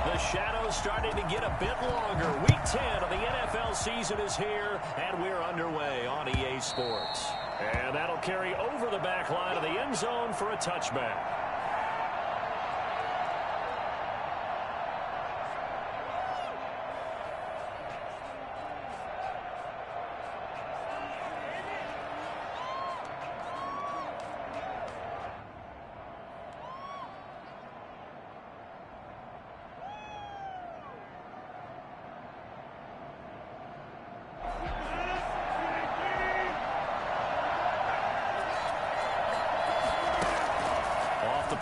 The shadow's starting to get a bit longer. Week 10 of the NFL season is here, and we're underway on EA Sports. And that'll carry over the back line of the end zone for a touchback.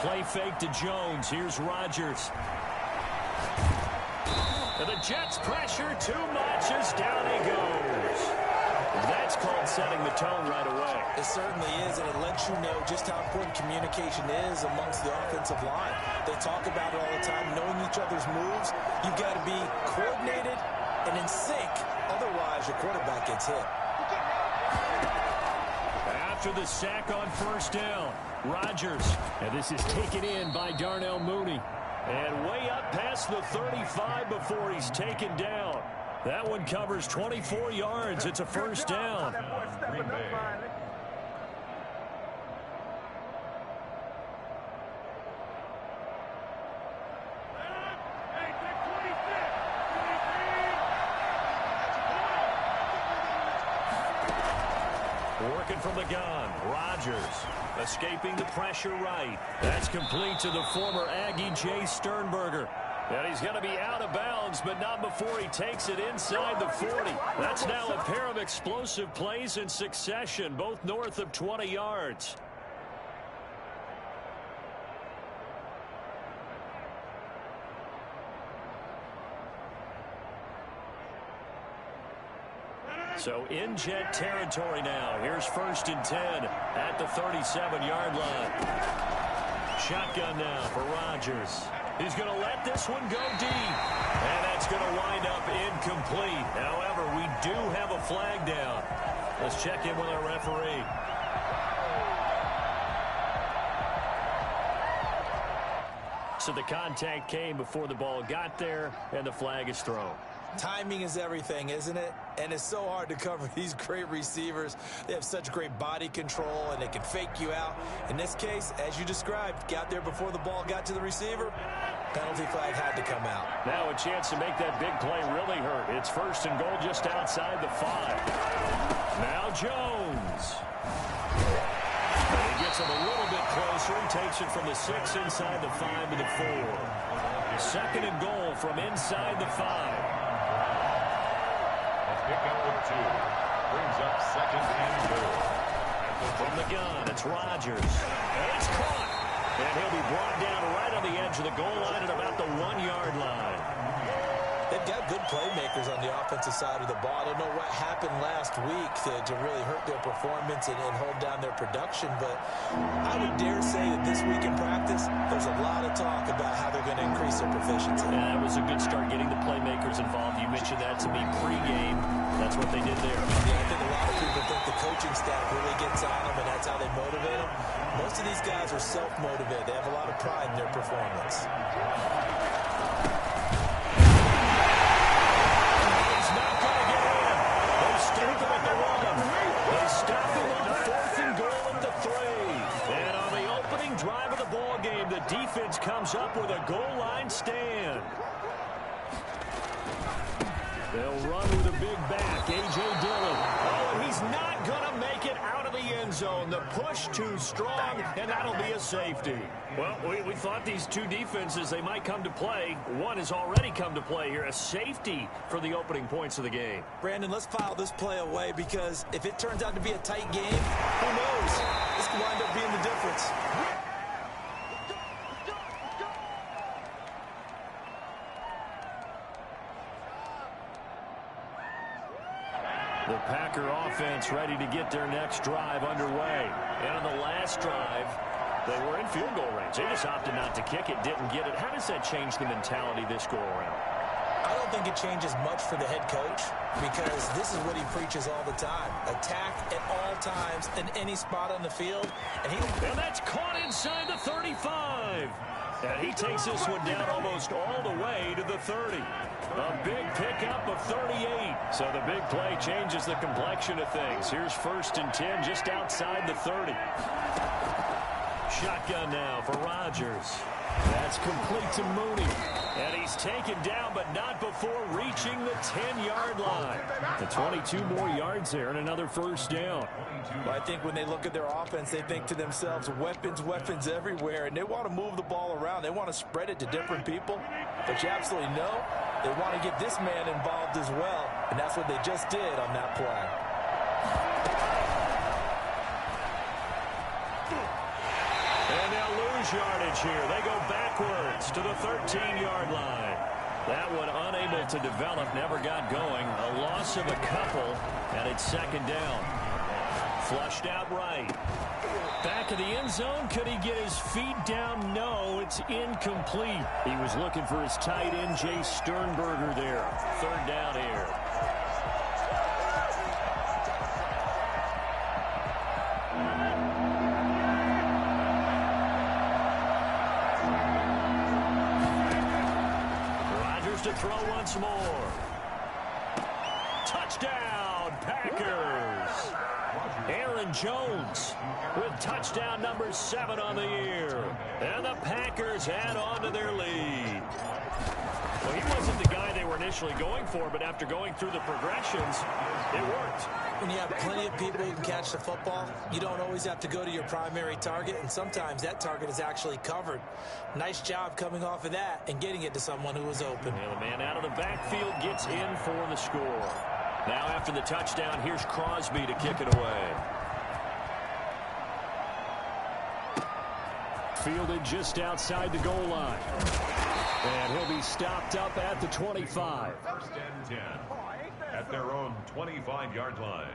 Play fake to Jones. Here's Rodgers. And the Jets pressure too much as down he goes. That's called setting the tone right away. It certainly is, and it lets you know just how important communication is amongst the offensive line. They talk about it all the time, knowing each other's moves. You've got to be coordinated and in sync. Otherwise, your quarterback gets hit. After the sack on first down, Rodgers. And this is taken in by Darnell Mooney. And way up past the 35 before he's taken down. That one covers 24 yards. It's a first down. Green Bay. Working from the gun, Rodgers escaping the pressure right. That's complete to the former Aggie Jay Sternberger. And he's going to be out of bounds, but not before he takes it inside the 40. That's now a pair of explosive plays in succession, both north of 20 yards. So in Jet territory now. Here's 1st and 10 at the 37-yard line. Shotgun now for Rodgers. He's going to let this one go deep. And that's going to wind up incomplete. However, we do have a flag down. Let's check in with our referee. So the contact came before the ball got there, and the flag is thrown. Timing is everything, isn't it? And it's so hard to cover these great receivers. They have such great body control, and they can fake you out. In this case, as you described, got there before the ball got to the receiver. Penalty flag had to come out. Now a chance to make that big play really hurt. It's 1st and goal just outside the 5. Now Jones. And he gets him a little bit closer. He takes it from the 6 inside the 5 to the 4. 2nd and goal from inside the 5. Pickup of 2. Brings up 2nd and goal. From the gun, it's Rodgers. And it's caught. And he'll be brought down right on the edge of the goal line at about the 1-yard line. They've got good playmakers on the offensive side of the ball. I don't know what happened last week to really hurt their performance and hold down their production, but I would dare say that this week in practice, there's a lot of talk about how they're going to increase their proficiency. Yeah, that was a good start getting the playmakers involved. You mentioned that to me pregame. That's what they did there. Yeah, I think a lot of people think the coaching staff really gets on them, and that's how they motivate them. Most of these guys are self-motivated. They have a lot of pride in their performance. Defense comes up with a goal line stand. They'll run with a big back, A.J. Dillon. Oh, and he's not going to make it out of the end zone. The push too strong, and that'll be a safety. Well, we thought these two defenses, they might come to play. One has already come to play here, a safety for the opening points of the game. Brandon, let's file this play away because if it turns out to be a tight game, who knows? This could wind up being the difference. The Packer offense ready to get their next drive underway. And on the last drive, they were in field goal range. They just opted not to kick it, didn't get it. How does that change the mentality this go-around? I don't think it changes much for the head coach because this is what he preaches all the time. Attack at all times in any spot on the field. And that's caught inside the 35. And he takes this one down almost all the way to the 30. A big pickup of 38. So the big play changes the complexion of things. Here's 1st and 10 just outside the 30. Shotgun now for Rodgers. That's complete to Mooney. And he's taken down, but not before reaching the 10-yard line. The 22 more yards there and another 1st down. Well, I think when they look at their offense, they think to themselves, weapons, weapons everywhere, and they want to move the ball around. They want to spread it to different people. But you absolutely know they want to get this man involved as well, and that's what they just did on that play. And they'll lose yardage here. They go backwards to the 13-yard line. That one unable to develop, never got going. A loss of a couple, and it's 2nd down. Flushed out right. Back of the end zone. Could he get his feet down? No, it's incomplete. He was looking for his tight end, Jay Sternberger there. 3rd down here. Rodgers to throw once more. Touchdown, Packers. Aaron Jones with touchdown number 7 on the year. And the Packers add on to their lead. Well, he wasn't the guy they were initially going for, but after going through the progressions, it worked. When you have plenty of people who can catch the football, you don't always have to go to your primary target, and sometimes that target is actually covered. Nice job coming off of that and getting it to someone who was open. And the man out of the backfield gets in for the score. Now after the touchdown, here's Crosby to kick it away. Fielded just outside the goal line. And he'll be stopped up at the 25. 1st and 10 at their own 25-yard line.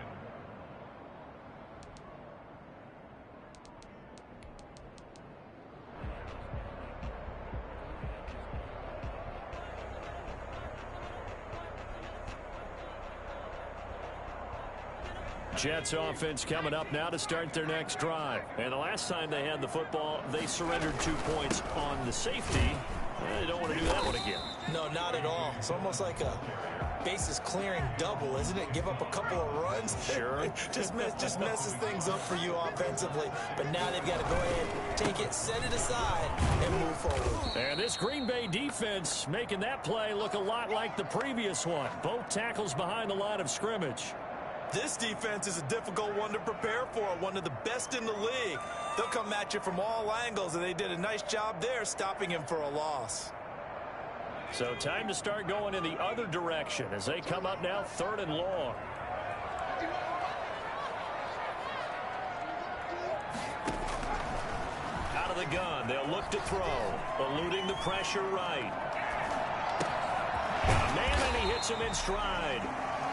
Jets offense coming up now to start their next drive. And the last time they had the football, they surrendered 2 points on the safety. They don't want to do that one again. No, not at all. It's almost like a bases clearing double, isn't it? Give up a couple of runs. Sure. just messes things up for you offensively. But now they've got to go ahead, take it, set it aside, and move forward. And this Green Bay defense making that play look a lot like the previous one. Both tackles behind the line of scrimmage. This defense is a difficult one to prepare for, one of the best in the league. They'll come at you from all angles, and they did a nice job there stopping him for a loss. So time to start going in the other direction as they come up now 3rd and long. Out of the gun, they'll look to throw, eluding the pressure right. Man, and he hits him in stride.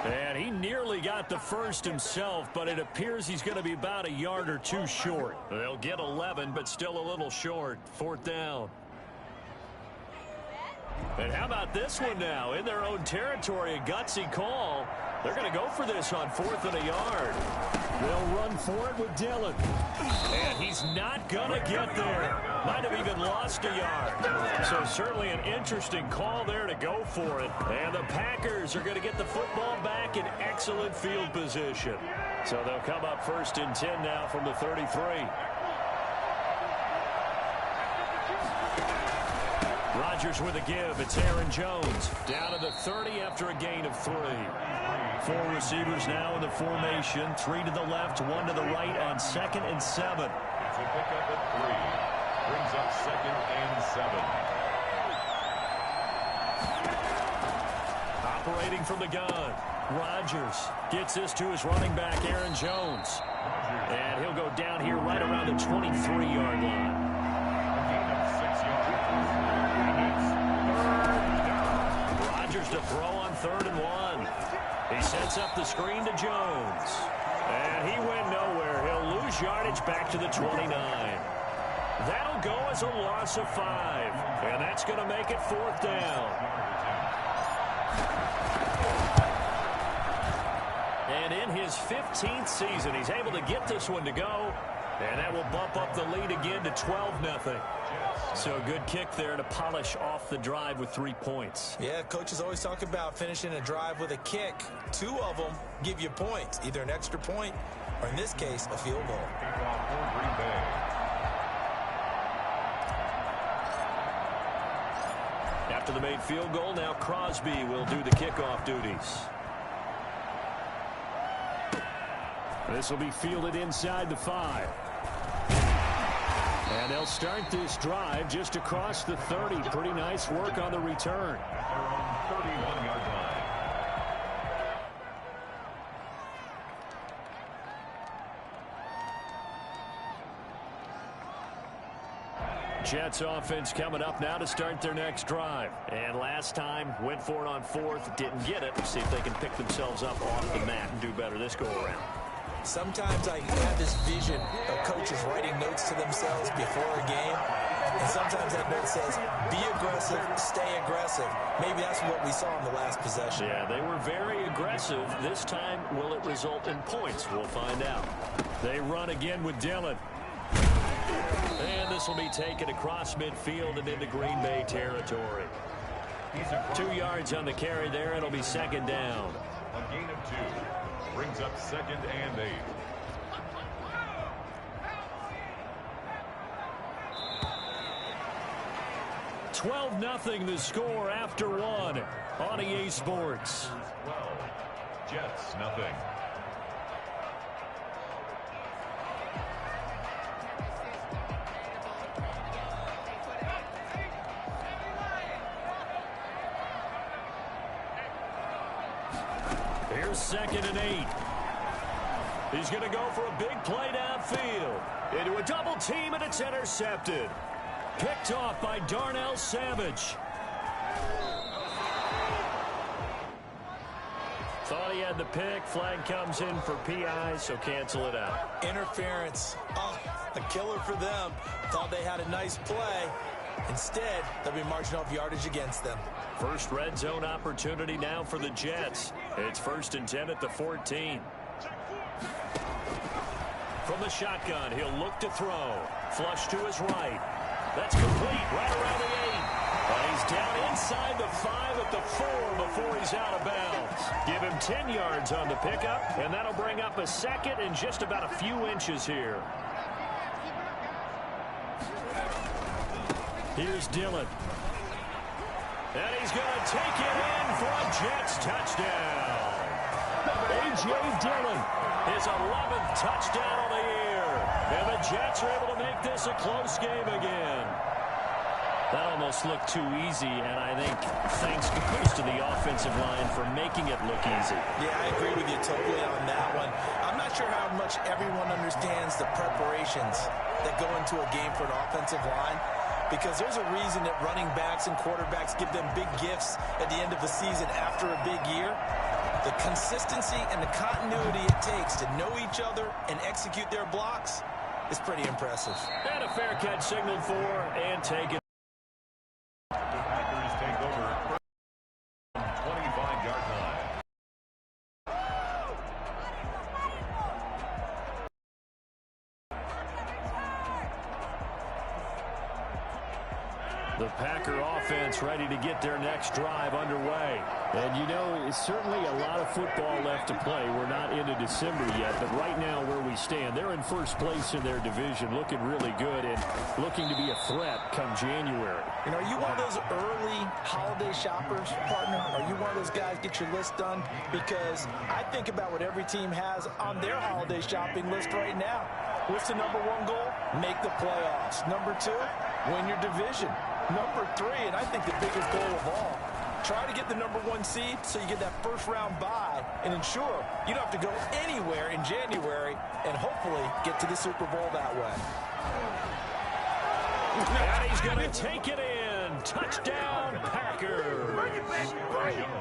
And he nearly got the first himself, but it appears he's going to be about a yard or 2 short. They'll get 11, but still a little short. 4th down. And how about this one now? In their own territory, a gutsy call. They're going to go for this on 4th and a yard. They'll run for it with Dillon. And he's not going to get there. Might have even lost a yard. So certainly an interesting call there to go for it. And the Packers are going to get the football back in excellent field position. So they'll come up 1st and 10 now from the 33. Rodgers with a give. It's Aaron Jones down to the 30 after a gain of 3. 4 receivers now in the formation. 3 to the left, 1 to the right on 2nd and 7. It's a pickup at 3. Brings up 2nd and 7. Operating from the gun. Rodgers gets this to his running back, Aaron Jones. And he'll go down here right around the 23-yard line. A gain of 6 yards. Rodgers to throw on 3rd and 1. He sets up the screen to Jones. And he went nowhere. He'll lose yardage back to the 29. That'll go as a loss of 5. And that's going to make it 4th down. And in his 15th season, he's able to get this one to go. And that will bump up the lead again to 12-0. So a good kick there to polish off the drive with 3 points. Yeah, coaches always talk about finishing a drive with a kick. 2 of them give you points, either an extra point or, in this case, a field goal. After the made field goal, now Crosby will do the kickoff duties. This will be fielded inside the 5. And they'll start this drive just across the 30. Pretty nice work on the return. At their own 31-yard line. Jets offense coming up now to start their next drive. And last time, went for it on 4th, didn't get it. See if they can pick themselves up off the mat and do better this go-around. Sometimes I have this vision of coaches writing notes to themselves before a game. And sometimes that note says, be aggressive, stay aggressive. Maybe that's what we saw in the last possession. Yeah, they were very aggressive. This time, will it result in points? We'll find out. They run again with Dillon. And this will be taken across midfield and into Green Bay territory. 2 yards on the carry there. It'll be second down. A gain of 2. Brings up 2nd and 8. $12-0 the score after 1 on EA Sports. 12. Jets, nothing. Here's 2nd and 8. He's going to go for a big play downfield. Into a double team, and it's intercepted. Picked off by Darnell Savage. Thought he had the pick. Flag comes in for PI, so cancel it out. Interference. Oh, a killer for them. Thought they had a nice play. Instead, they'll be marching off yardage against them. First red zone opportunity now for the Jets. It's 1st and 10 at the 14. From the shotgun, he'll look to throw. Flush to his right. That's complete right around the 8. And he's down inside the 5 at the 4 before he's out of bounds. Give him 10 yards on the pickup, and that'll bring up a 2nd and just about a few inches here. Here's Dillon. And he's going to take it in for a Jets touchdown. A.J. Dillon, his 11th touchdown of the year. And the Jets are able to make this a close game again. That almost looked too easy, and I think thanks goes to the offensive line for making it look easy. Yeah, I agree with you totally on that one. I'm not sure how much everyone understands the preparations that go into a game for an offensive line, because there's a reason that running backs and quarterbacks give them big gifts at the end of the season after a big year. The consistency and the continuity it takes to know each other and execute their blocks is pretty impressive. And a fair catch signaled for and taken. The Packers take over from 25-yard line. The Packer offense ready to get their next drive underway. And, you know, it's certainly a lot of football left to play. We're not into December yet, but right now where we stand, they're in first place in their division, looking really good and looking to be a threat come January. You know, are you one of those early holiday shoppers, partner? Are you one of those guys get your list done? Because I think about what every team has on their holiday shopping list right now. What's the number 1 goal? Make the playoffs. Number 2, win your division. Number 3, and I think the biggest goal of all, try to get the number 1 seed so you get that first round bye and ensure you don't have to go anywhere in January and hopefully get to the Super Bowl that way. And he's going to take it in. Touchdown, Packers.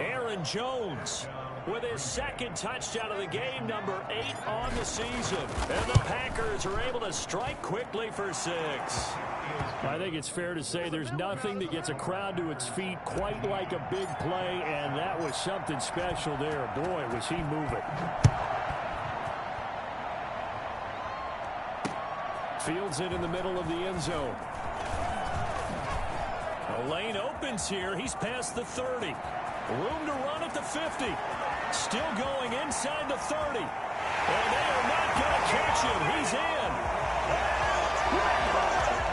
Aaron Jones with his 2nd touchdown of the game, number 8 on the season. And the Packers are able to strike quickly for 6. I think it's fair to say there's nothing that gets a crowd to its feet quite like a big play, and that was something special there. Boy, was he moving. Fields it in the middle of the end zone. The lane opens here. He's past the 30. Room to run at the 50. Still going inside the 30. And they are not going to catch him. He's in.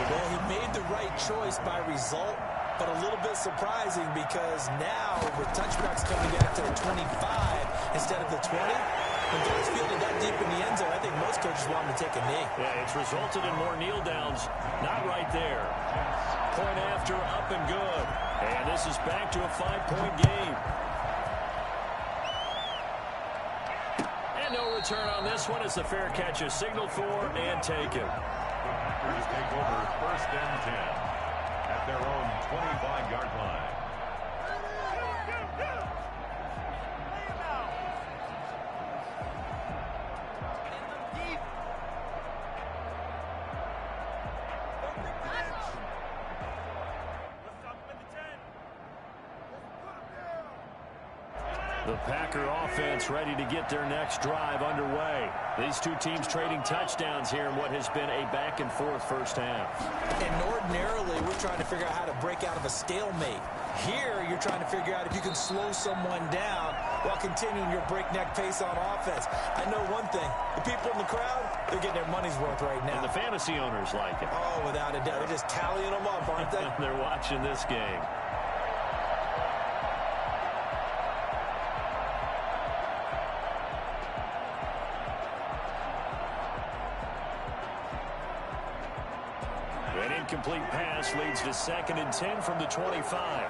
Well, he made the right choice by result, but a little bit surprising because now with touchbacks coming back to the 25 instead of the 20, when guys fielded that deep in the end zone, I think most coaches want him to take a knee. Yeah, it's resulted in more kneel downs. Not right there. Point after, up and good. And this is back to a 5-point game. And no return on this one as the fair catch is signaled for and taken. The Packers take over 1st and 10 at their own 25-yard line. The Packer offense ready to get their next drive underway. These two teams trading touchdowns here in what has been a back-and-forth first half. And ordinarily, we're trying to figure out how to break out of a stalemate. Here, you're trying to figure out if you can slow someone down while continuing your breakneck pace on offense. I know one thing. The people in the crowd, they're getting their money's worth right now. And the fantasy owners like it. Oh, without a doubt. They're just tallying them up, aren't they? They're watching this game. An incomplete pass leads to 2nd and 10 from the 25.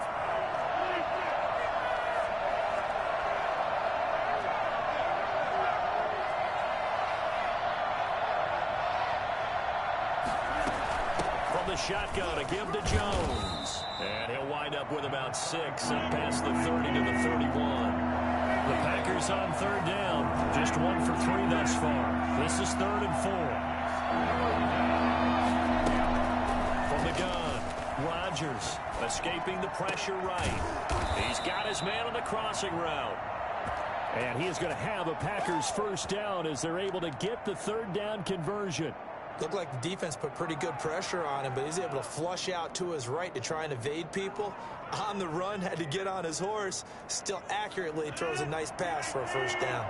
From the shotgun, a give to Jones. And he'll wind up with about 6 and past the 30 to the 31. The Packers on 3rd down. Just 1 for 3 thus far. This is 3rd and 4. The gun, Rodgers escaping the pressure right. He's got his man on the crossing route. And he is going to have a Packers first down as they're able to get the 3rd down conversion. Looked like the defense put pretty good pressure on him, but he's able to flush out to his right to try and evade people. On the run, had to get on his horse. Still accurately throws a nice pass for a first down.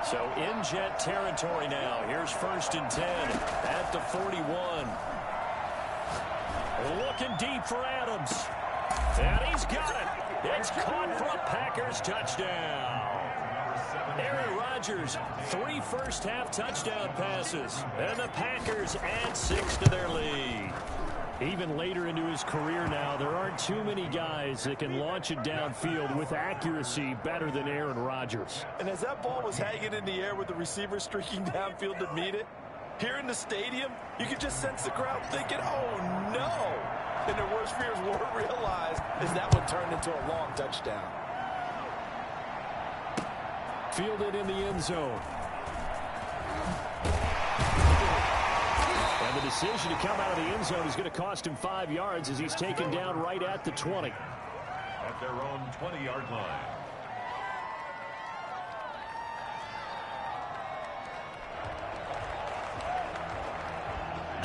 So in Jet territory now. Here's 1st and 10 at the 41. Looking deep for Adams. And he's got it. It's caught for a Packers touchdown. Aaron Rodgers, 3 first-half touchdown passes. And the Packers add 6 to their lead. Even later into his career now, there aren't too many guys that can launch it downfield with accuracy better than Aaron Rodgers. And as that ball was hanging in the air with the receiver streaking downfield to meet it, here in the stadium, you could just sense the crowd thinking, oh, no. And their worst fears weren't realized as that one turned into a long touchdown. Fielded in the end zone. And the decision to come out of the end zone is going to cost him 5 yards as he's taken down right at the 20. At their own 20-yard line.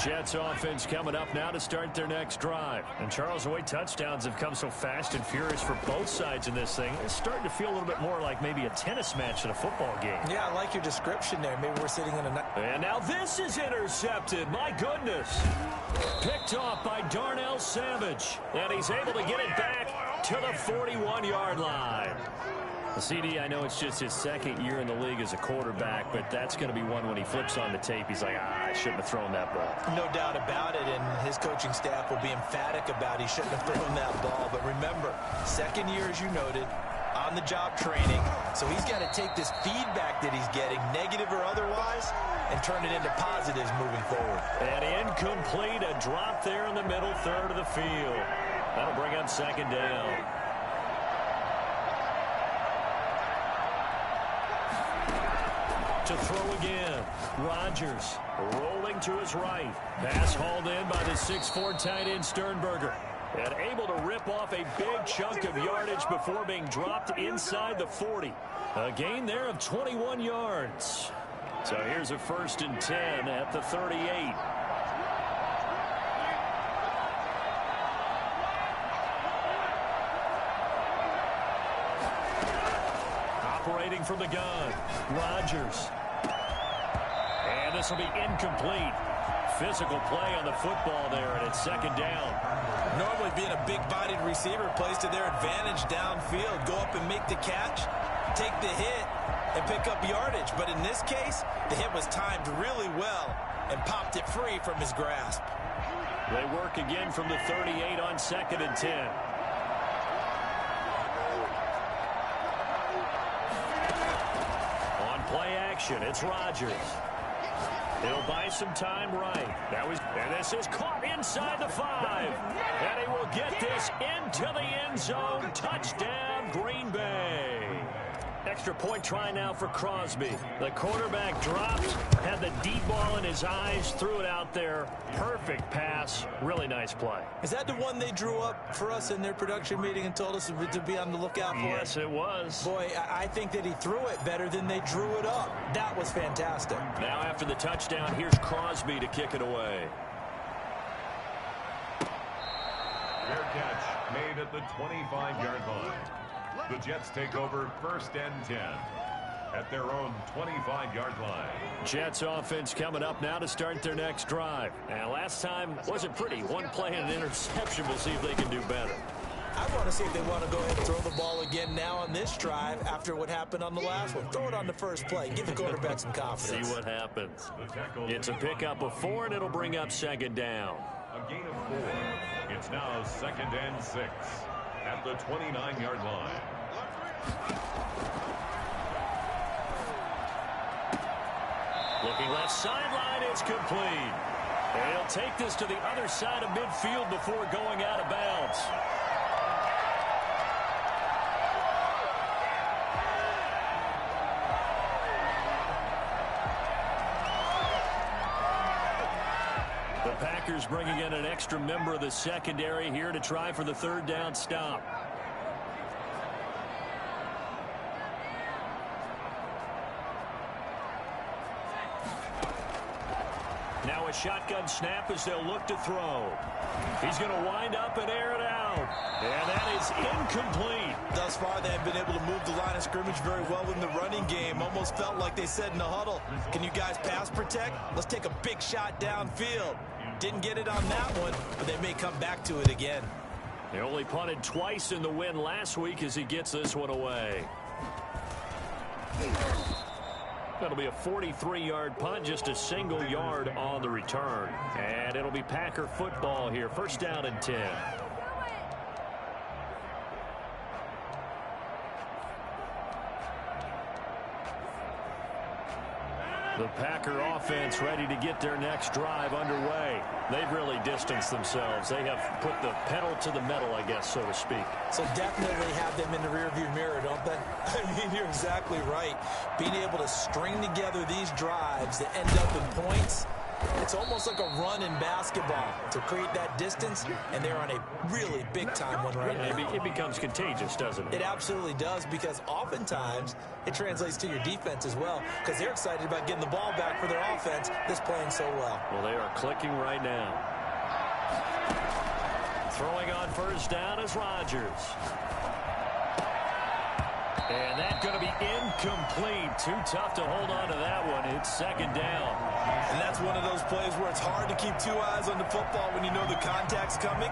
Jets offense coming up now to start their next drive. And Charles, the way touchdowns have come so fast and furious for both sides in this thing, it's starting to feel a little bit more like maybe a tennis match than a football game. Yeah, I like your description there. Maybe we're sitting in a... And now this is intercepted. My goodness. Picked off by Darnell Savage. And he's able to get it back to the 41-yard line. The CD, I know it's just his 2nd year in the league as a quarterback, but that's going to be one when he flips on the tape. He's like, I shouldn't have thrown that ball. No doubt about it, and his coaching staff will be emphatic about he shouldn't have thrown that ball. But remember, 2nd year, as you noted, on-the-job training. So he's got to take this feedback that he's getting, negative or otherwise, and turn it into positives moving forward. And incomplete, a drop there in the middle third of the field. That'll bring up 2nd down. To throw again. Rodgers rolling to his right. Pass hauled in by the 6'4" tight end Sternberger. And able to rip off a big chunk of yardage before being dropped inside the 40. A gain there of 21 yards. So here's a 1st and 10 at the 38. operating from the gun. Rodgers. And this will be incomplete. Physical play on the football there, and it's second down. Normally being a big-bodied receiver plays to their advantage downfield. Go up and make the catch, take the hit, and pick up yardage. But in this case, the hit was timed really well and popped it free from his grasp. They work again from the 38 on 2nd and 10. On play action, it's Rodgers. He'll buy some time right. And this is caught inside the 5. And he will get this into the end zone. Touchdown, Green Bay. Extra point try now for Crosby. The quarterback drops, had the deep ball in his eyes, threw it out there. Perfect pass. Really nice play. Is that the one they drew up for us in their production meeting and told us to be on the lookout for? Yes, it was. Boy, I think that he threw it better than they drew it up. That was fantastic. Now after the touchdown, here's Crosby to kick it away. Fair catch made at the 25-yard line. The Jets take over 1st and 10 at their own 25-yard line. Jets offense coming up now to start their next drive. And last time wasn't pretty. One play and an interception. We'll see if they can do better. I want to see if they want to go ahead and throw the ball again now on this drive after what happened on the last one. Throw it on the first play. Give the quarterback some confidence. See what happens. It's a pickup of 4, and it'll bring up 2nd down. A gain of 4. It's now 2nd and 6 at the 29-yard line. Looking left sideline, it's complete. And he'll take this to the other side of midfield before going out of bounds. The Packers bringing in an extra member of the secondary here to try for the 3rd down stop. Now a shotgun snap as they'll look to throw. He's going to wind up and air it out. And that is incomplete. Thus far, they have been able to move the line of scrimmage very well in the running game. Almost felt like they said in the huddle, can you guys pass protect? Let's take a big shot downfield. Didn't get it on that one, but they may come back to it again. They only punted twice in the win last week as he gets this one away. That'll be a 43-yard punt, just a single yard on the return. And it'll be Packer football here. 1st down and 10. The Packer offense ready to get their next drive underway. They've really distanced themselves. They have put the pedal to the metal, I guess, so to speak. So definitely have them in the rearview mirror, don't they? I mean, you're exactly right. Being able to string together these drives that end up in points, it's almost like a run in basketball to create that distance, and they're on a really big-time one right now. It becomes contagious, doesn't it? It absolutely does, because oftentimes it translates to your defense as well, because they're excited about getting the ball back for their offense that's playing so well. Well, they are clicking right now. Throwing on 1st down is Rodgers. And that's going to be incomplete. Too tough to hold on to that one. It's 2nd down. And that's one of those plays where it's hard to keep 2 eyes on the football when you know the contact's coming,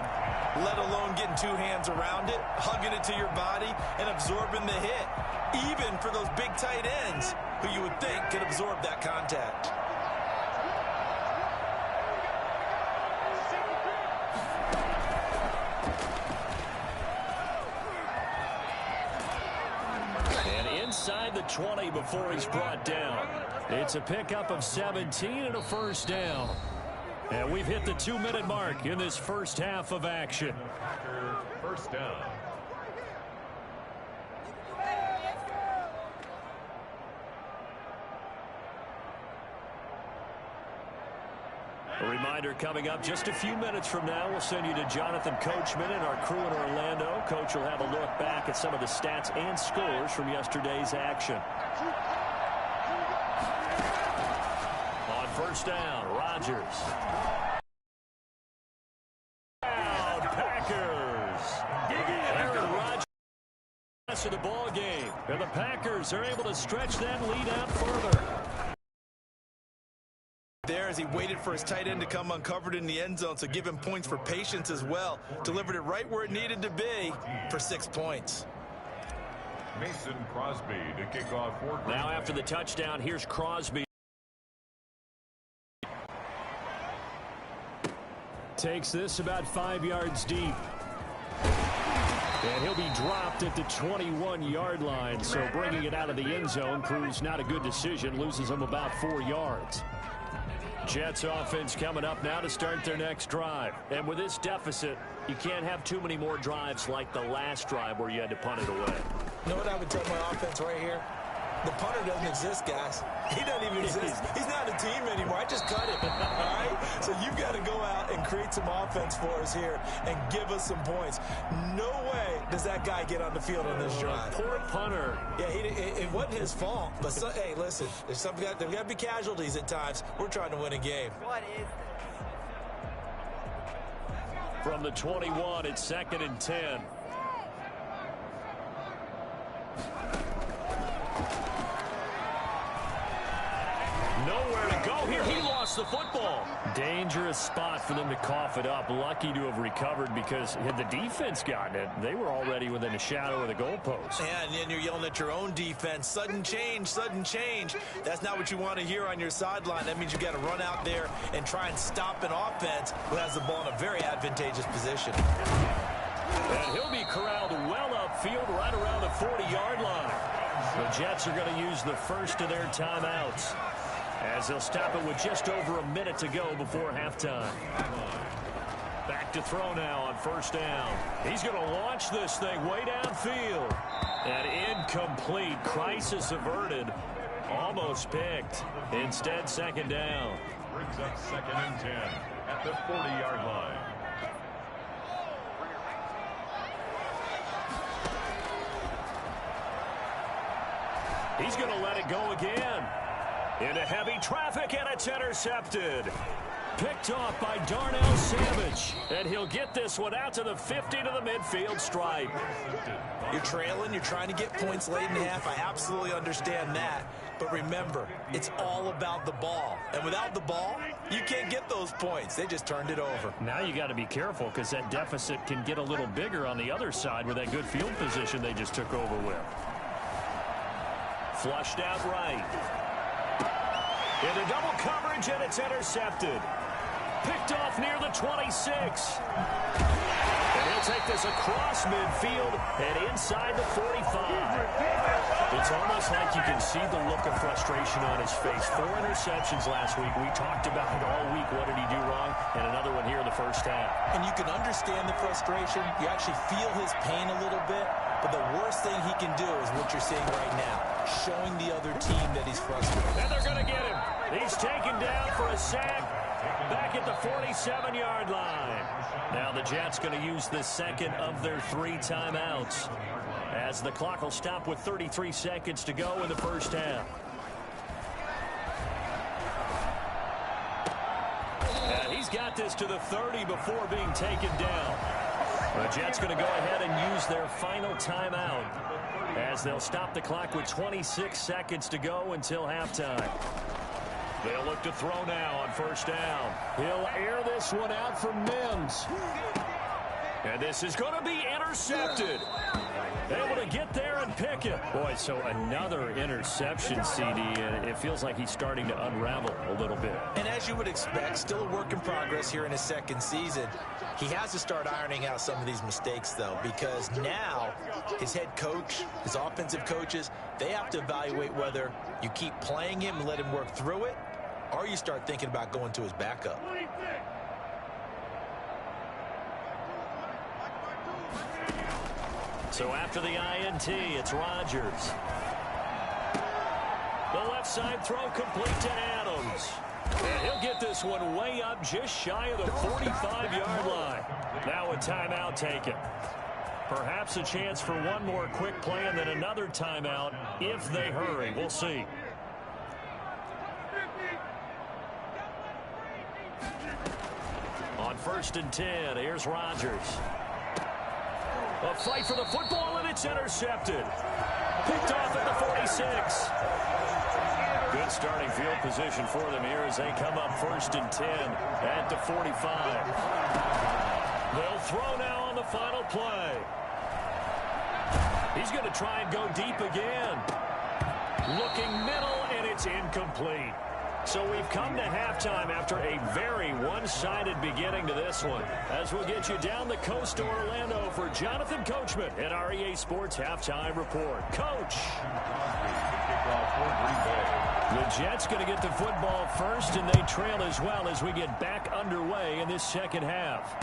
let alone getting 2 hands around it, hugging it to your body, and absorbing the hit, even for those big tight ends who you would think could absorb that contact. Inside the 20 before he's brought down. It's a pickup of 17 and a 1st down. And we've hit the 2-minute mark in this first half of action. 1st down. A reminder coming up just a few minutes from now. We'll send you to Jonathan Coachman and our crew in Orlando. Coach will have a look back at some of the stats and scores from yesterday's action. On 1st down, Rodgers. Packers. Aaron Rodgers Rest of the ball game, and the Packers are able to stretch that lead out further. There as he waited for his tight end to come uncovered in the end zone, so give him points for patience as well. Delivered it right where it needed to be for 6 points. Mason Crosby to kick off for Green Now Bay. after the touchdown, here's Crosby. Takes this about 5 yards deep. And he'll be dropped at the 21-yard line, so bringing it out of the end zone proves not a good decision, loses him about 4 yards. Jets offense coming up now to start their next drive. And with this deficit, you can't have too many more drives like the last drive where you had to punt it away. You know what I would tell my offense right here? The punter doesn't exist, guys. He doesn't even exist. He's not a team anymore. I just cut him, all right? So you've got to go out and create some offense for us here and give us some points. No way does that guy get on the field on this drive. Poor punter. Yeah, it wasn't his fault. But, hey, listen, there's got to be casualties at times. We're trying to win a game. What is this? From the 21, it's 2nd and 10. Nowhere to go here. He lost the football. Dangerous spot for them to cough it up. Lucky to have recovered because had the defense gotten it, they were already within a shadow of the goalpost. Yeah, and then you're yelling at your own defense. Sudden change, sudden change. That's not what you want to hear on your sideline. That means you've got to run out there and try and stop an offense who has the ball in a very advantageous position. And he'll be corralled well upfield right around the 40-yard line. The Jets are going to use the first of their timeouts, as they'll stop it with just over a minute to go before halftime. Back to throw now on first down. He's going to launch this thing way downfield. And incomplete. Crisis averted. Almost picked. Instead, second down. Brings up 2nd and 10 at the 40-yard line. He's going to let it go again. Into heavy traffic, and it's intercepted. Picked off by Darnell Savage. And he'll get this one out to the 50 to the midfield stripe. You're trailing. You're trying to get points late in the half. I absolutely understand that. But remember, it's all about the ball. And without the ball, you can't get those points. They just turned it over. Now you got to be careful because that deficit can get a little bigger on the other side with that good field position they just took over with. Flushed out right. Into double coverage, and it's intercepted. Picked off near the 26. And he'll take this across midfield and inside the 45. It's almost like you can see the look of frustration on his face. 4 interceptions last week. We talked about it all week. What did he do wrong? And another one here in the first half. And you can understand the frustration. You actually feel his pain a little bit. But the worst thing he can do is what you're seeing right now, showing the other team that he's frustrated. And they're going to get him. He's taken down for a sack back at the 47-yard line. Now the Jets going to use the second of their 3 timeouts, as the clock will stop with 33 seconds to go in the first half. And he's got this to the 30 before being taken down. The Jets going to go ahead and use their final timeout, as they'll stop the clock with 26 seconds to go until halftime. They'll look to throw now on first down. He'll air this one out for Mims. And this is going to be intercepted. Able to get there and pick it. Boy, so another interception, CD, and it feels like he's starting to unravel a little bit. And as you would expect, still a work in progress here in his second season. He has to start ironing out some of these mistakes, though, because now his head coach, his offensive coaches, they have to evaluate whether you keep playing him and let him work through it, or you start thinking about going to his backup. So after the INT, it's Rodgers. The left side throw complete to Adams. And he'll get this one way up just shy of the 45-yard line. Now a timeout taken. Perhaps a chance for one more quick play and then another timeout if they hurry. We'll see. On 1st and 10, here's Rodgers. A fight for the football, and it's intercepted. Picked off at the 46. Good starting field position for them here as they come up 1st and 10 at the 45. They'll throw now on the final play. He's going to try and go deep again. Looking middle, and it's incomplete. So we've come to halftime after a very one-sided beginning to this one. As we'll get you down the coast to Orlando for Jonathan Coachman at our EA Sports Halftime Report. Coach. The Jets going to get the football first, and they trail as well as we get back underway in this second half.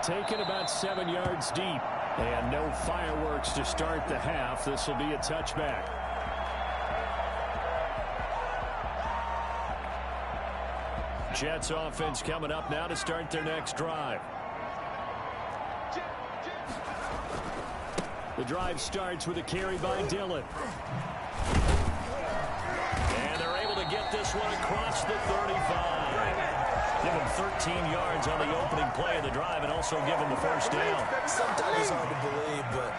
Taken about 7 yards deep, and no fireworks to start the half. This will be a touchback. Jets offense coming up now to start their next drive. The drive starts with a carry by Dillon. And they're able to get this one across the 35. Give him 13 yards on the opening play of the drive and also give him the first down. Sometimes it's hard to believe, but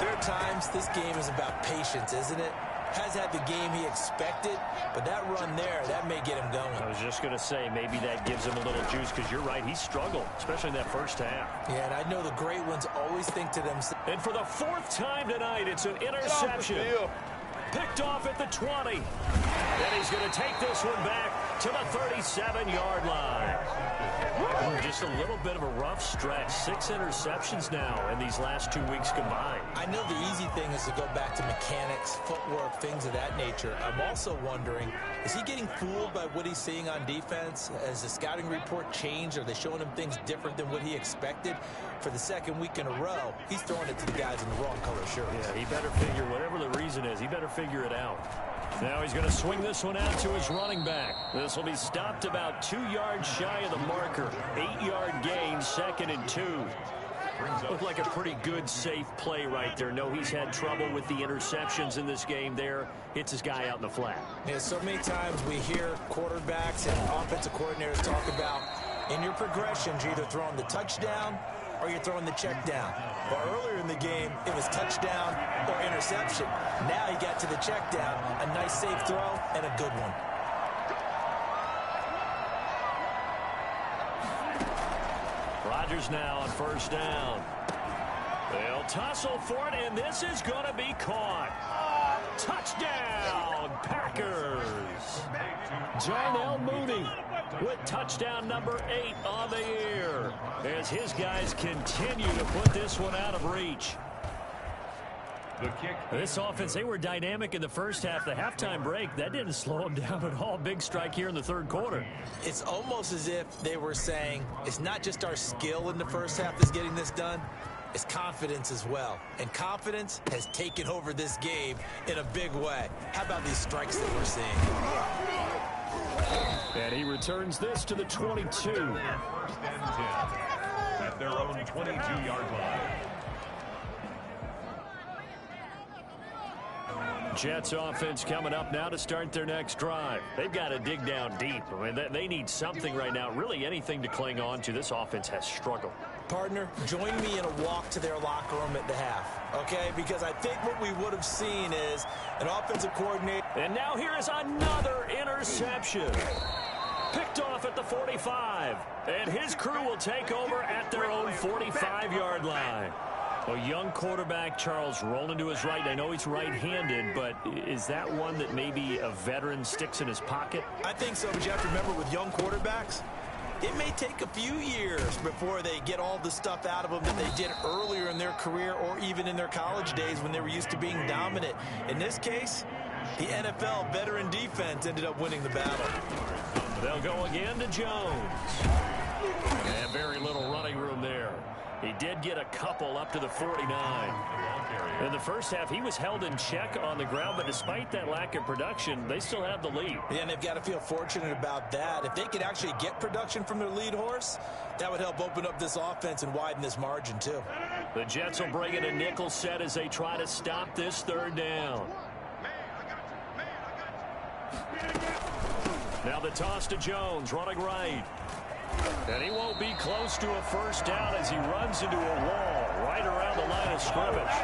there are times this game is about patience, isn't it? Has had the game he expected, but that run there, that may get him going. I was just going to say, maybe that gives him a little juice, because you're right, he struggled, especially in that first half. Yeah, and I know the great ones always think to themselves. And for the 4th time tonight, it's an interception. Picked off at the 20. And he's going to take this one back to the 37-yard line. Just a little bit of a rough stretch. 6 interceptions now in these last 2 weeks combined. I know the easy thing is to go back to mechanics, footwork, things of that nature. I'm also wondering, is he getting fooled by what he's seeing on defense? Has the scouting report changed? Are they showing him things different than what he expected? For the 2nd week in a row, he's throwing it to the guys in the wrong color shirts. Yeah, he better figure, whatever the reason is, he better figure it out. Now he's going to swing this one out to his running back. This will be stopped about 2 yards shy of the marker. 8-yard gain, 2nd and 2. Looked like a pretty good, safe play right there. No, he's had trouble with the interceptions in this game there. Hits his guy out in the flat. Yeah, so many times we hear quarterbacks and offensive coordinators talk about, in your progressions, you're either throwing the touchdown or you're throwing the check down. But earlier in the game, it was touchdown or interception. Now he got to the check down, a nice safe throw, and a good one. Rodgers now on 1st down. They'll tussle for it, and this is going to be caught. Touchdown, Packers. Darnell Mooney with touchdown number 8 on the year as his guys continue to put this one out of reach. The kick. This offense, they were dynamic in the first half. The halftime break, that didn't slow them down at all. Big strike here in the 3rd quarter. It's almost as if they were saying, it's not just our skill in the first half that's getting this done, it's confidence as well. And confidence has taken over this game in a big way. How about these strikes that we're seeing? And he returns this to the 22. 1st and 10 at their own 22-yard line. Jets offense coming up now to start their next drive. They've got to dig down deep. I mean, they need something right now, really anything to cling on to. This offense has struggled. Partner, join me in a walk to their locker room at the half, okay? Because I think what we would have seen is an offensive coordinator. And now here is another interception. Picked off at the 45. And his crew will take over at their own 45-yard line. A young quarterback, Charles, rolling to his right. I know he's right-handed, but is that one that maybe a veteran sticks in his pocket? I think so, but you have to remember with young quarterbacks, it may take a few years before they get all the stuff out of them that they did earlier in their career or even in their college days when they were used to being dominant. In this case, the NFL veteran defense ended up winning the battle. They'll go again to Jones. And very little running room there. He did get a couple up to the 49. In the first half, he was held in check on the ground, but despite that lack of production, they still have the lead. Yeah, and they've got to feel fortunate about that. If they could actually get production from their lead horse, that would help open up this offense and widen this margin, too. The Jets will bring in a nickel set as they try to stop this 3rd down. Now the toss to Jones, running right. And he won't be close to a first down as he runs into a wall right around the line of scrimmage.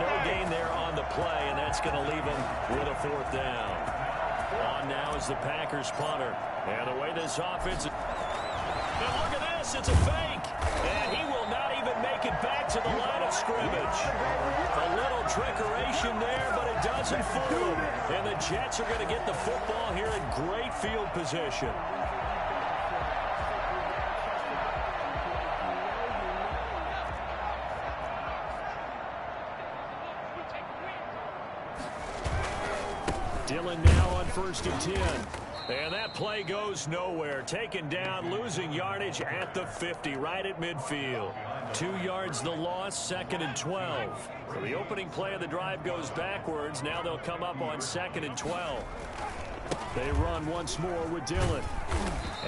No gain there on the play, and that's going to leave them with a 4th down. On now is the Packers punter. And the way this offense... And look at this, it's a fake. And he will not even make it back to the line of scrimmage. A little trickeration there, but it doesn't fool him. And the Jets are going to get the football here in great field position. Dillon now on 1st and 10. And that play goes nowhere. Taken down, losing yardage at the 50, right at midfield. 2 yards the loss, 2nd and 12. So the opening play of the drive goes backwards. Now they'll come up on 2nd and 12. They run once more with Dillon.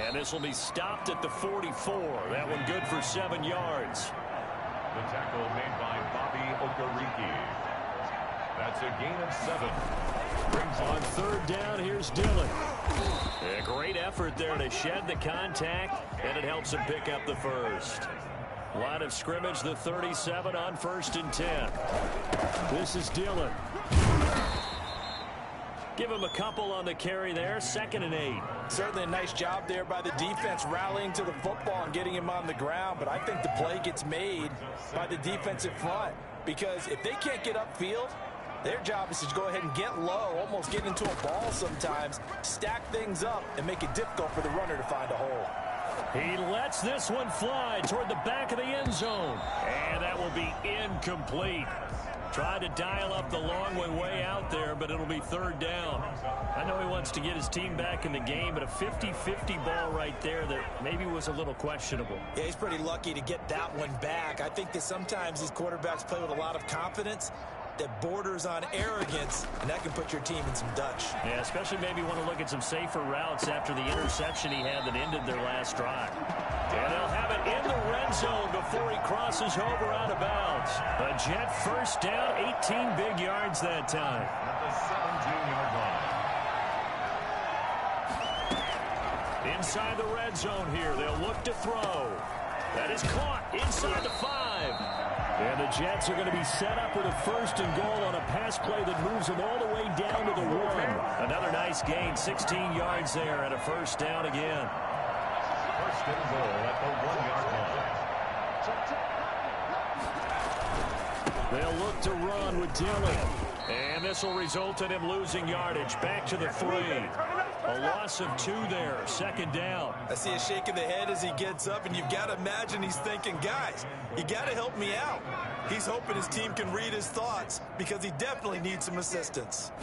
And this will be stopped at the 44. That one good for 7 yards. The tackle made by Bobby Okereke. That's a gain of 7. On 3rd down, here's Dillon. A great effort there to shed the contact, and it helps him pick up the 1st. Line of scrimmage, the 37 on 1st and 10. This is Dillon. Give him a couple on the carry there, 2nd and 8. Certainly a nice job there by the defense rallying to the football and getting him on the ground, but I think the play gets made by the defensive front, because if they can't get upfield, their job is to go ahead and get low, almost get into a ball sometimes, stack things up, and make it difficult for the runner to find a hole. He lets this one fly toward the back of the end zone. And that will be incomplete. Tried to dial up the long way out there, but it'll be 3rd down. I know he wants to get his team back in the game, but a 50-50 ball right there that maybe was a little questionable. Yeah, he's pretty lucky to get that one back. I think that sometimes these quarterbacks play with a lot of confidence that borders on arrogance, and that can put your team in some Dutch. Yeah, especially maybe want to look at some safer routes after the interception he had that ended their last drive. And they'll have it in the red zone before he crosses over out of bounds. A Jet 1st down, 18 big yards that time. At the 17-yard line. Inside the red zone here, they'll look to throw. That is caught inside the 5. And the Jets are going to be set up with a 1st and goal on a pass play that moves them all the way down to the 1. Another nice gain, 16 yards there, and a 1st down again. 1st and goal at the 1-yard line. They'll look to run with Dillon. And this will result in him losing yardage back to the 3. A loss of 2 there, 2nd down. I see a shake of the head as he gets up, and you've got to imagine he's thinking, guys, you got to help me out. He's hoping his team can read his thoughts because he definitely needs some assistance.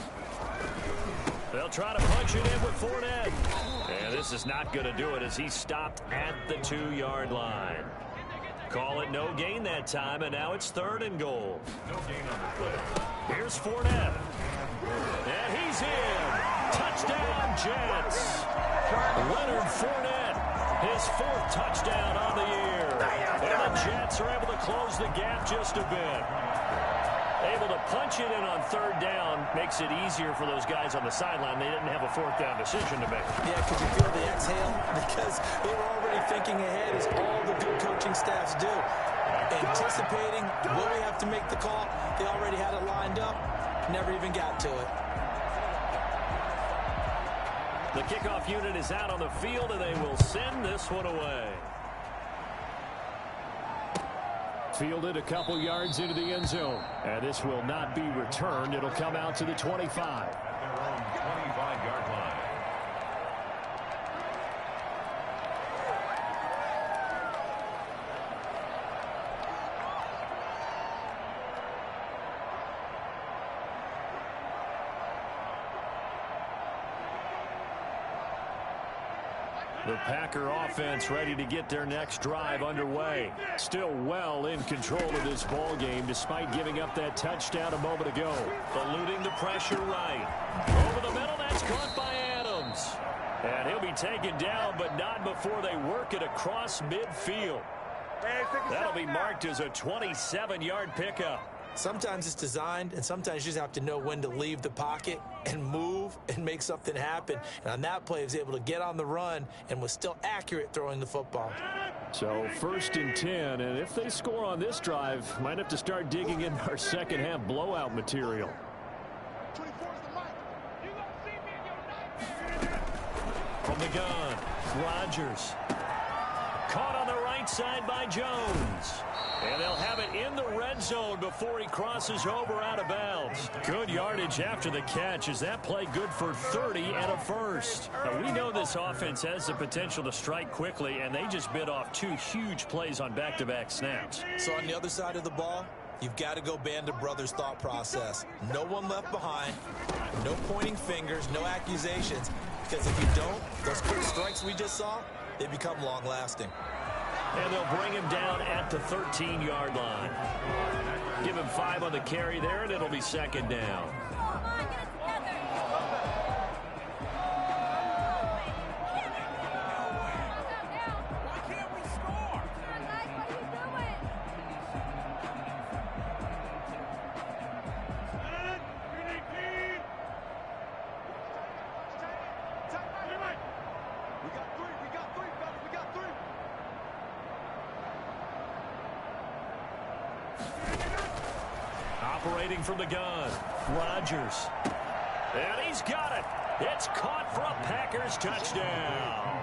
They'll try to punch it in with Fournette. And this is not going to do it as he's stopped at the 2-yard line. Call it no gain that time, and now it's 3rd and goal. No gain on the play. Here's Fournette. And he's in. Touchdown, Jets. Leonard Fournette, his 4th touchdown on the year. And the Jets are able to close the gap just a bit. Able to punch it in on 3rd down makes it easier for those guys on the sideline. They didn't have a 4th down decision to make. Yeah, could you feel the exhale? Because they were already thinking ahead, as all the good coaching staffs do. Anticipating, will we have to make the call? They already had it lined up, never even got to it. The kickoff unit is out on the field, and they will send this one away. Fielded a couple yards into the end zone. And this will not be returned. It'll come out to the 25. At their own 25-yard line. The Packer offense ready to get their next drive underway. Still well in control of this ball game despite giving up that touchdown a moment ago. Eluding the pressure right. Over the middle, that's caught by Adams. And he'll be taken down, but not before they work it across midfield. That'll be marked as a 27-yard pickup. Sometimes it's designed, and sometimes you just have to know when to leave the pocket and move and make something happen. And on that play, he was able to get on the run and was still accurate throwing the football. So 1st and 10, and if they score on this drive, might have to start digging in our second half blowout material. From the gun, Rodgers. Caught on the right side by Jones. And they'll have it in the red zone before he crosses over out of bounds. Good yardage after the catch. Is that play good for 30 and a first? Now, we know this offense has the potential to strike quickly, and they just bit off 2 huge plays on back-to-back snaps. So on the other side of the ball, you've got to go Band of Brothers thought process. No one left behind, no pointing fingers, no accusations. Because if you don't, those quick strikes we just saw, they become long-lasting. And they'll bring him down at the 13-yard line. Give him 5 on the carry there, and it'll be 2nd down. Operating from the gun, Rodgers. And he's got it. It's caught for a Packers touchdown.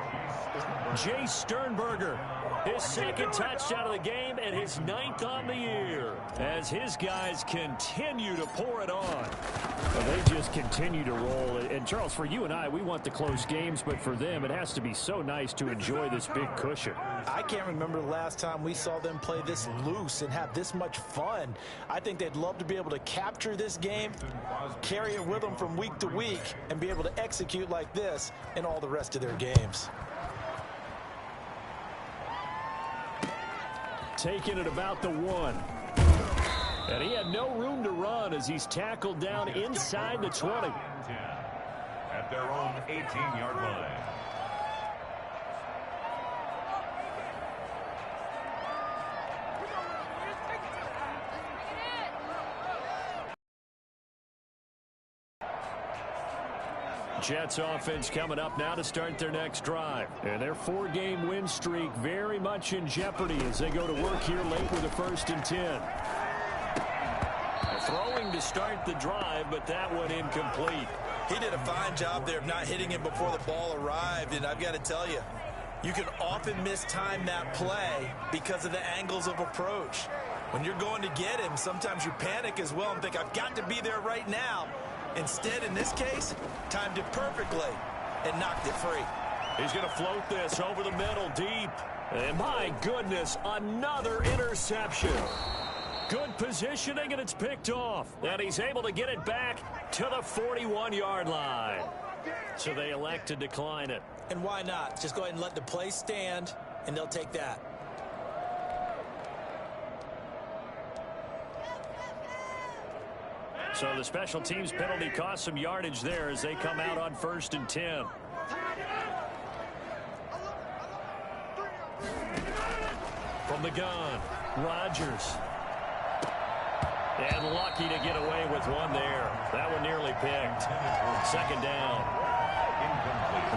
Jay Sternberger, his 2nd touchdown of the game and his 9th on the year. As his guys continue to pour it on. Well, they just continue to roll. And, Charles, for you and I, we want the close games, but for them, it has to be so nice to enjoy this big cushion. I can't remember the last time we saw them play this loose and have this much fun. I think they'd love to be able to capture this game, carry it with them from week to week, and be able to execute like this in all the rest of their games. Taking it about the 1. And he had no room to run as he's tackled down inside the 20. At their own 18-yard line. Jets offense coming up now to start their next drive. And their 4-game win streak very much in jeopardy as they go to work here late with a 1st and 10. Throwing to start the drive, but that one incomplete. He did a fine job there of not hitting him before the ball arrived, and I've got to tell you, you can often mistime that play because of the angles of approach. When you're going to get him, sometimes you panic as well and think, I've got to be there right now. Instead, in this case, timed it perfectly and knocked it free. He's going to float this over the middle deep. And my goodness, another interception. Good positioning, and it's picked off. And he's able to get it back to the 41-yard line. So they elect to decline it. And why not? Just go ahead and let the play stand, and they'll take that. So the special teams penalty cost some yardage there as they come out on 1st and 10. From the gun, Rodgers. And lucky to get away with one there. That one nearly picked. 2nd down.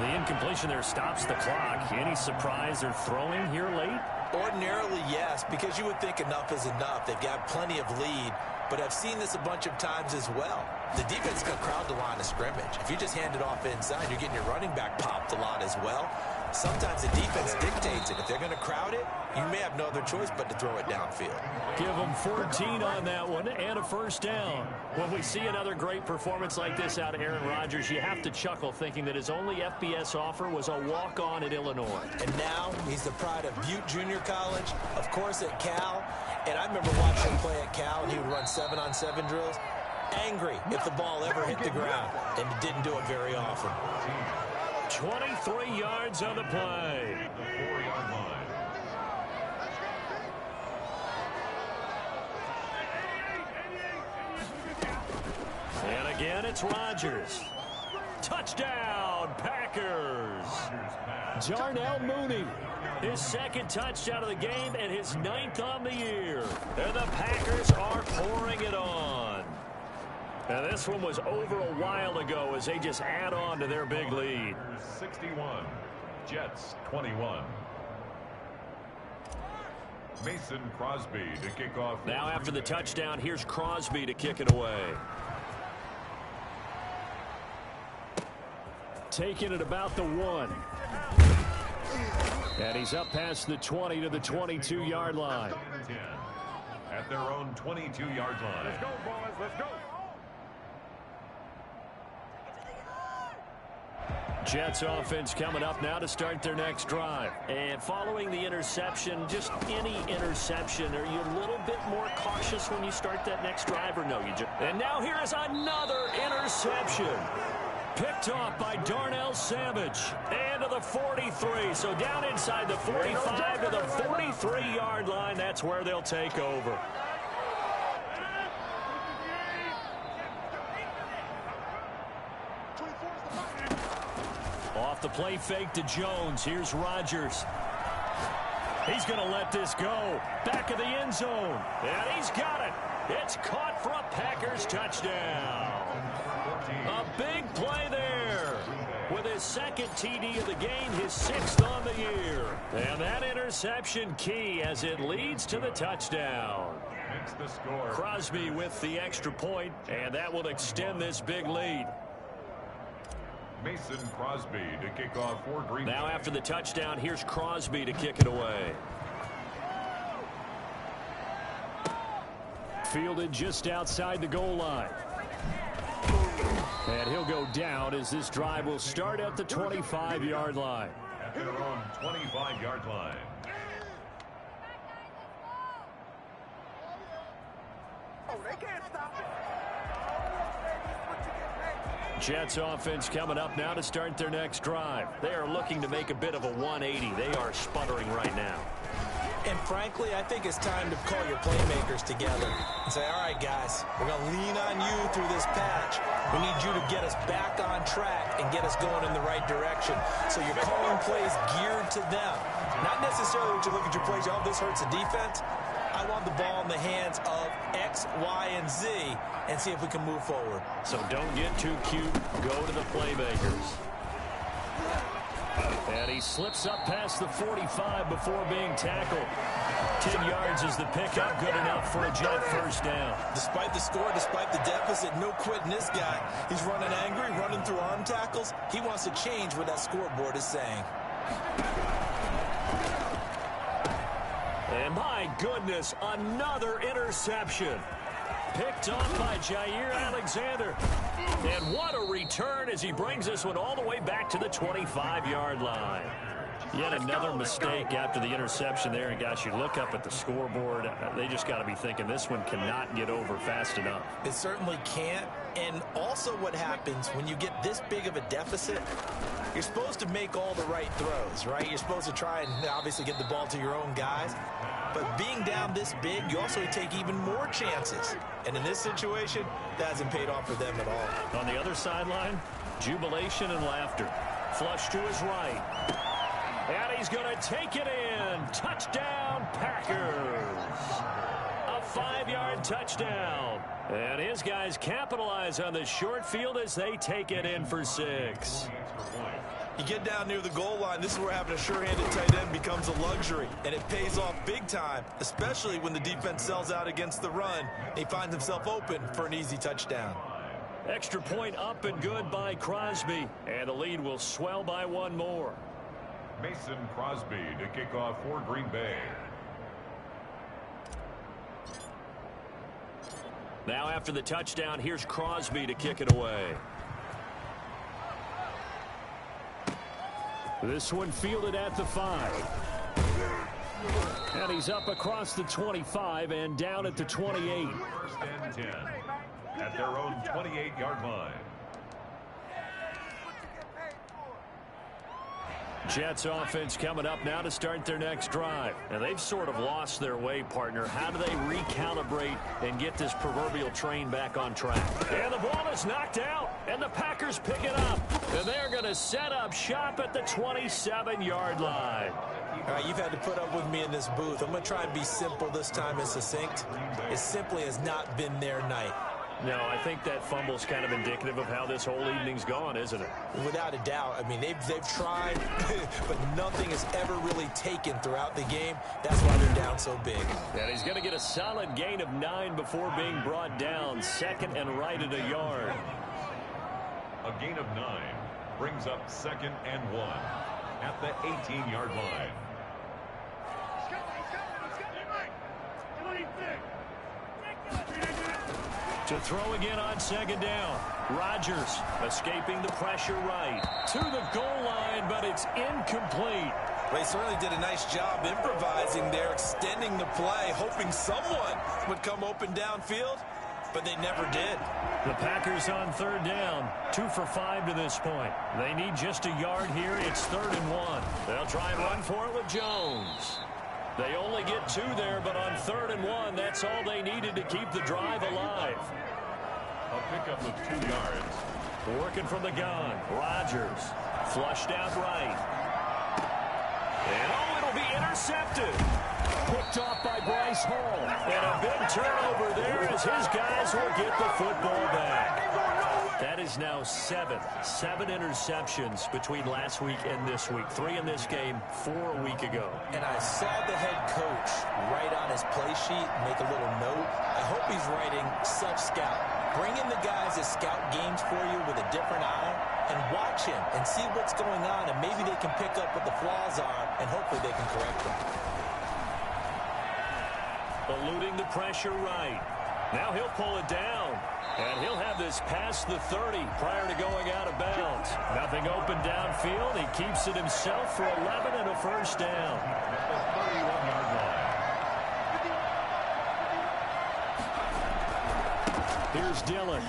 The incompletion there stops the clock. Any surprise they're throwing here late? Ordinarily, yes, because you would think enough is enough. They've got plenty of lead, but I've seen this a bunch of times as well. The defense can crowd the line of scrimmage. If you just hand it off inside, you're getting your running back popped a lot as well. Sometimes the defense dictates it. If they're going to crowd it, you may have no other choice but to throw it downfield. Give them 14 on that one and a 1st down. When we see another great performance like this out of Aaron Rodgers, you have to chuckle thinking that his only FBS offer was a walk-on at Illinois. And now he's the pride of Butte Junior College, of course at Cal. And I remember watching him play at Cal, and he would run 7-on-7 drills. Angry if the ball ever hit the ground, and it didn't do it very often. 23 yards on the play. The 4-yard line. And again, it's Rodgers. Touchdown, Packers. Darnell Mooney, his 2nd touchdown of the game and his 9th on the year. And the Packers are pouring it on. And this one was over a while ago as they just add on to their big lead. 61, Jets 21. Mason Crosby to kick off. Now after the touchdown, here's Crosby to kick it away. Taking it about the 1. And he's up past the 20 to the 22-yard line. At their own 22-yard line. Let's go, boys. Let's go. Jets offense coming up now to start their next drive. And following the interception, just any interception, are you a little bit more cautious when you start that next drive or no? And now here is another interception. Picked off by Darnell Savage. And to the 43. So down inside the 45 to the 43-yard line. That's where they'll take over. Off the play fake to Jones. Here's Rodgers. He's going to let this go. Back of the end zone. And he's got it. It's caught for a Packers touchdown. A big play there. With his second TD of the game, his 6th on the year. And that interception key as it leads to the touchdown. The score. Crosby with the extra point, and that will extend this big lead. Mason Crosby to kick off for Green Bay. Now after the touchdown, here's Crosby to kick it away. Fielded just outside the goal line. And he'll go down as this drive will start at the 25-yard line. At their own 25-yard line. Oh, they can't stop it. Jets offense coming up now to start their next drive. They are looking to make a bit of a 180. They are sputtering right now. And frankly, I think it's time to call your playmakers together and say, all right, guys, we're going to lean on you through this patch. We need you to get us back on track and get us going in the right direction. So you're calling plays geared to them. Not necessarily when you look at your plays, oh, this hurts the defense. I want the ball in the hands of X, Y, and Z and see if we can move forward. So don't get too cute. Go to the playmakers. And he slips up past the 45 before being tackled. 10 yards is the pickup. Good enough for a Jet first down. Despite the score, despite the deficit, no quitting this guy. He's running angry, running through arm tackles. He wants to change what that scoreboard is saying. And my goodness, another interception. Picked off by Jair Alexander. And what a return as he brings this one all the way back to the 25-yard line. Yet another mistake after the interception there. And, gosh, you look up at the scoreboard. They just got to be thinking this one cannot get over fast enough. It certainly can't. And also what happens when you get this big of a deficit, you're supposed to make all the right throws, right? You're supposed to try and obviously get the ball to your own guys. But being down this big, you also take even more chances. And in this situation, that hasn't paid off for them at all. On the other sideline, jubilation and laughter. Flush to his right. And he's going to take it in. Touchdown, Packers. A 5-yard touchdown. And his guys capitalize on the short field as they take it in for 6. You get down near the goal line, this is where having a sure-handed tight end becomes a luxury, and it pays off big time, especially when the defense sells out against the run. He finds himself open for an easy touchdown. Extra point up and good by Crosby, and the lead will swell by one more. Mason Crosby to kick off for Green Bay. Now after the touchdown, here's Crosby to kick it away. This one fielded at the 5. And he's up across the 25 and down at the 28. First and 10 at their own 28-yard line. Jets offense coming up now to start their next drive. And they've sort of lost their way, partner. How do they recalibrate and get this proverbial train back on track? And the ball is knocked out, and the Packers pick it up. And they're going to set up shop at the 27-yard line. All right, you've had to put up with me in this booth. I'm going to try and be simple this time and succinct. It simply has not been their night. No, I think that fumble's kind of indicative of how this whole evening's gone, isn't it? Without a doubt. I mean, they've tried, but nothing has ever really taken throughout the game. That's why they're down so big. And he's going to get a solid gain of 9 before being brought down. Second and right at a yard. A gain of 9 brings up 2nd and 1 at the 18-yard line. To throw again on 2nd down. Rodgers escaping the pressure right. To the goal line, but it's incomplete. They certainly did a nice job improvising there, extending the play, hoping someone would come open downfield, but they never did. The Packers on 3rd down. 2 for 5 to this point. They need just a yard here. It's 3rd and 1. They'll try and run for it with Jones. They only get 2 there, but on 3rd and 1, that's all they needed to keep the drive alive. A pickup of 2 yards. Working from the gun. Rodgers flushed out right. And it'll be intercepted. Picked off by Bryce Hall. And a big turnover there as his guys will get the football back. That is now 7 interceptions between last week and this week. 3 in this game, 4 a week ago. And I saw the head coach write on his play sheet, make a little note. I hope he's writing self-scout. Bring in the guys that scout games for you with a different eye and watch him and see what's going on, and maybe they can pick up what the flaws are, and hopefully they can correct them. Eluding the pressure right. Now he'll pull it down. And he'll have this past the 30 prior to going out of bounds. Nothing open downfield. He keeps it himself for 11 and a first down. At the 31-yard line. Here's Dillon.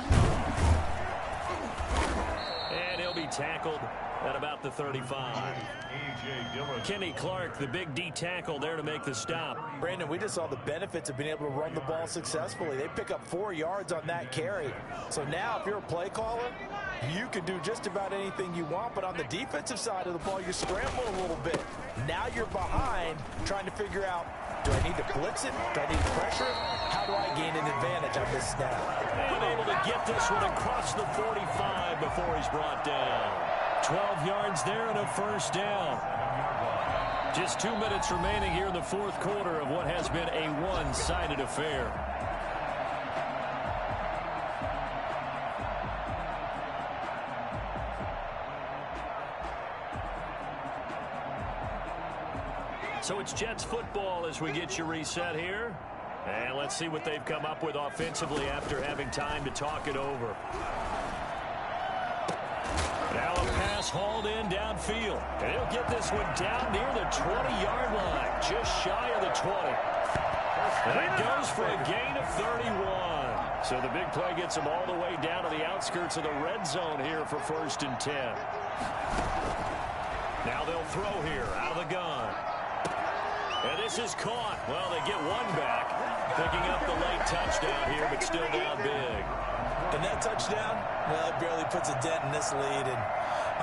And he'll be tackled at about the 35. A.J. Dillon. Kenny Clark, the big D tackle there to make the stop. Brandon, we just saw the benefits of being able to run the ball successfully. They pick up 4 yards on that carry. So now if you're a play caller, you can do just about anything you want. But on the defensive side of the ball, you're scrambling a little bit. Now you're behind trying to figure out, do I need to blitz it? Do I need to pressure it? How do I gain an advantage on this snap? And able to get this one across the 45 before he's brought down. 12 yards there and a first down. Just 2 minutes remaining here in the 4th quarter of what has been a one-sided affair. So it's Jets football as we get you reset here. And let's see what they've come up with offensively after having time to talk it over. Now a pass hauled in downfield. And he'll get this one down near the 20-yard line. Just shy of the 20. And it goes for a gain of 31. So the big play gets him all the way down to the outskirts of the red zone here for 1st and 10. Now they'll throw here out of the gun. And this is caught. Well, they get one back. Picking up the late touchdown here, but still down big. And that touchdown, well, it barely puts a dent in this lead. And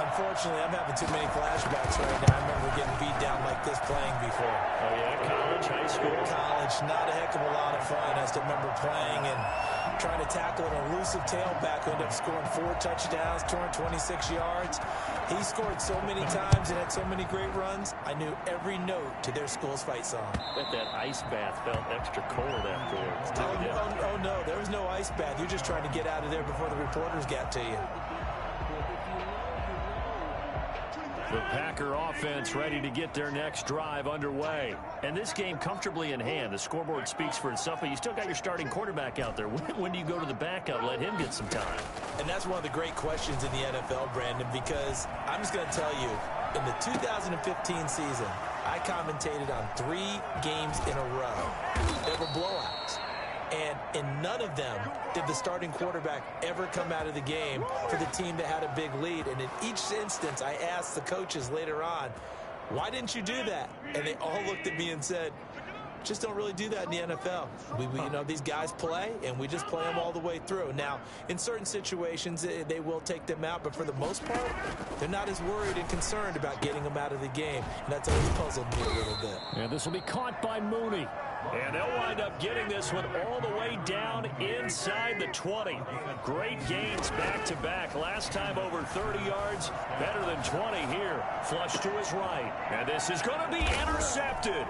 unfortunately, I'm having too many flashbacks right now. I remember getting beat down like this playing before. Oh, yeah, college, high school. College, not a heck of a lot of fun. I still remember playing and trying to tackle an elusive tailback who ended up scoring 4 touchdowns, 226 yards. He scored so many times and had so many great runs, I knew every note to their school's fight song. Bet that ice bath felt extra cold afterwards. Oh, no, there was no ice bath. You're just trying to get out of there before the reporters got to you. The Packer offense ready to get their next drive underway. And this game comfortably in hand. The scoreboard speaks for itself, but you still got your starting quarterback out there. When do you go to the backup, let him get some time? And that's one of the great questions in the NFL, Brandon, because I'm just going to tell you, in the 2015 season, I commentated on 3 games in a row that were blowouts. And in none of them did the starting quarterback ever come out of the game for the team that had a big lead. And in each instance, I asked the coaches later on, why didn't you do that? And they all looked at me and said, just don't really do that in the NFL. You know, these guys play, and we just play them all the way through. Now, in certain situations, they will take them out, but for the most part, they're not as worried and concerned about getting them out of the game. And that's always puzzled me a little bit. And this will be caught by Mooney. And they'll wind up getting this one all the way down inside the 20. Great gains back-to-back. Last time over 30 yards, better than 20 here. Flush to his right. And this is going to be intercepted.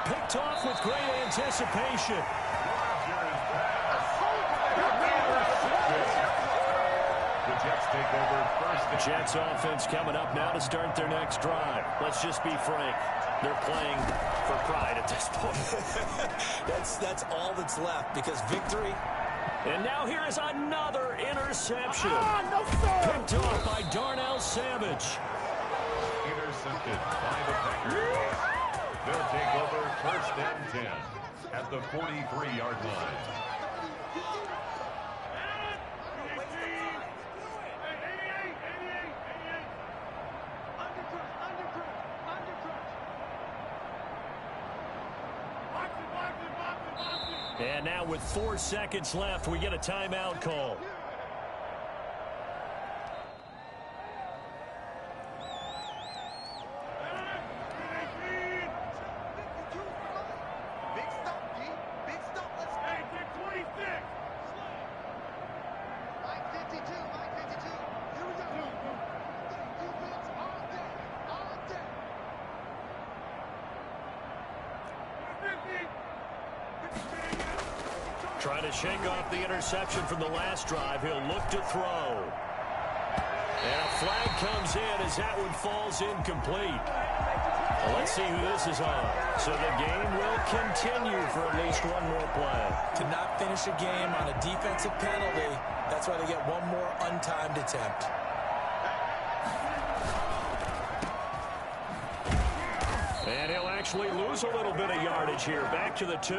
Picked off with great anticipation. The Jets take over first. Jets offense coming up now to start their next drive. Let's just be frank. They're playing for pride at this point. That's all that's left because victory. And now here is another interception. No, sir. Picked off by Darnell Savage. Intercepted by the Packers. They'll take over first and 10 at the 43-yard line. And now with 4 seconds left, we get a timeout call. Trying to shake off the interception from the last drive. He'll look to throw. And a flag comes in as that one falls incomplete. Well, let's see who this is on. So the game will continue for at least one more play. To not finish a game on a defensive penalty, that's why they get one more untimed attempt. And he'll actually lose a little bit of yardage here. Back to the 2.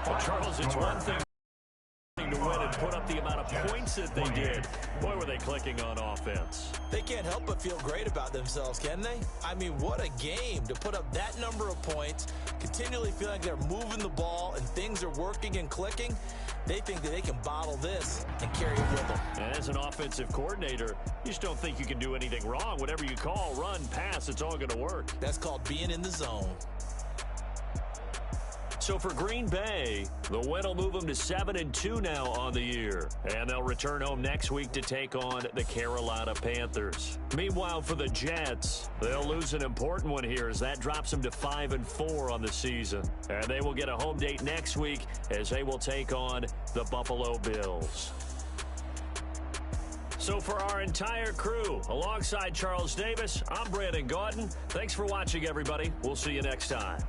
Well, Charles, it's one thing to win and put up the amount of points that they did. Boy, were they clicking on offense. They can't help but feel great about themselves, can they? I mean, what a game to put up that number of points, continually feel like they're moving the ball and things are working and clicking. They think that they can bottle this and carry it with them. And as an offensive coordinator, you just don't think you can do anything wrong. Whatever you call, run, pass, it's all going to work. That's called being in the zone. So for Green Bay, the win will move them to 7-2 now on the year. And they'll return home next week to take on the Carolina Panthers. Meanwhile, for the Jets, they'll lose an important one here as that drops them to 5-4 on the season. And they will get a home date next week as they will take on the Buffalo Bills. So for our entire crew, alongside Charles Davis, I'm Brandon Gaudin. Thanks for watching, everybody. We'll see you next time.